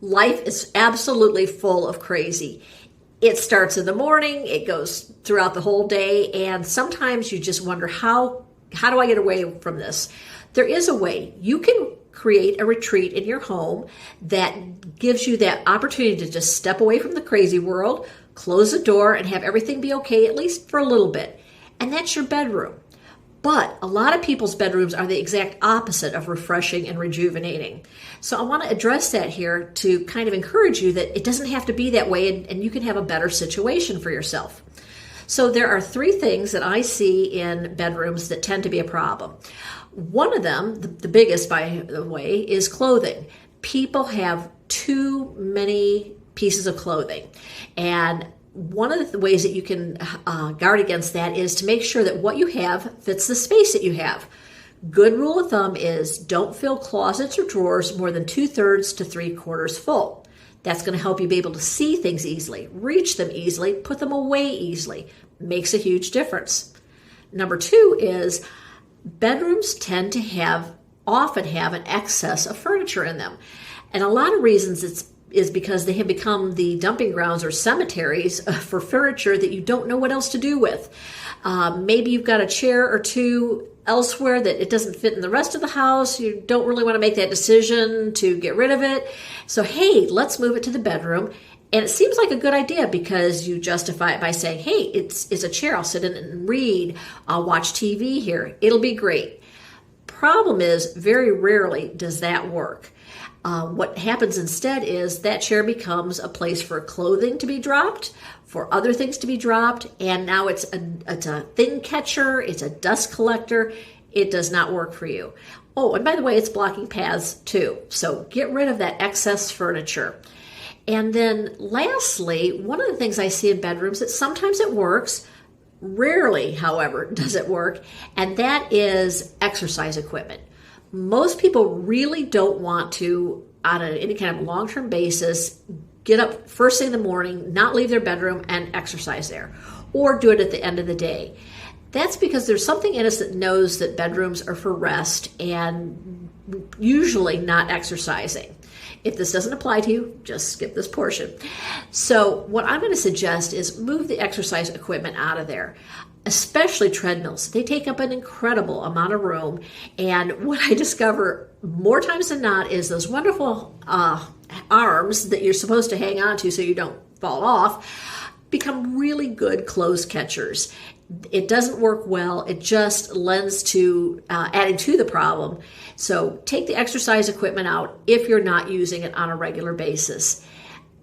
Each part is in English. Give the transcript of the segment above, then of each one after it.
Life is absolutely full of crazy. It starts in the morning, it goes throughout the whole day, and sometimes you just wonder, how do I get away from this? There is a way. You can create a retreat in your home that gives you that opportunity to just step away from the crazy world, close the door, and have everything be okay, at least for a little bit. And that's your bedroom. But a lot of people's bedrooms are the exact opposite of refreshing and rejuvenating. So I want to address that here to kind of encourage you that it doesn't have to be that way, and you can have a better situation for yourself. So there are 3 things that I see in bedrooms that tend to be a problem. One of them, the biggest by the way, is clothing. People have too many pieces of clothing. And one of the ways that you can guard against that is to make sure that what you have fits the space that you have. Good rule of thumb is don't fill closets or drawers more than 2/3 to 3/4 full. That's going to help you be able to see things easily, reach them easily, put them away easily. Makes a huge difference. Number 2 is bedrooms tend to often have an excess of furniture in them. And a lot of reasons is because they have become the dumping grounds or cemeteries for furniture that you don't know what else to do with. Maybe you've got a chair or 2 elsewhere that it doesn't fit in the rest of the house. You don't really want to make that decision to get rid of it. So, hey, let's move it to the bedroom. And it seems like a good idea because you justify it by saying, hey, it's a chair. I'll sit in it and read. I'll watch TV here. It'll be great. Problem is, very rarely does that work. What happens instead is that chair becomes a place for clothing to be dropped, for other things to be dropped, and now it's a thing catcher, it's a dust collector. It does not work for you. Oh, and by the way, it's blocking paths too. So get rid of that excess furniture. And then lastly, one of the things I see in bedrooms that sometimes it works, rarely, however, does it work, and that is exercise equipment. Most people really don't want to, on any kind of long-term basis, get up first thing in the morning, not leave their bedroom, and exercise there, or do it at the end of the day. That's because there's something in us that knows that bedrooms are for rest and usually not exercising. If this doesn't apply to you, just skip this portion. So what I'm going to suggest is move the exercise equipment out of there, especially treadmills. They take up an incredible amount of room. And what I discover more times than not is those wonderful arms that you're supposed to hang on to so you don't fall off become really good clothes catchers. It doesn't work well. It just lends to adding to the problem. So take the exercise equipment out if you're not using it on a regular basis.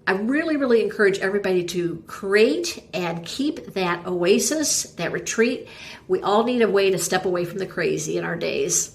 I really, really encourage everybody to create and keep that oasis, that retreat. We all need a way to step away from the crazy in our days.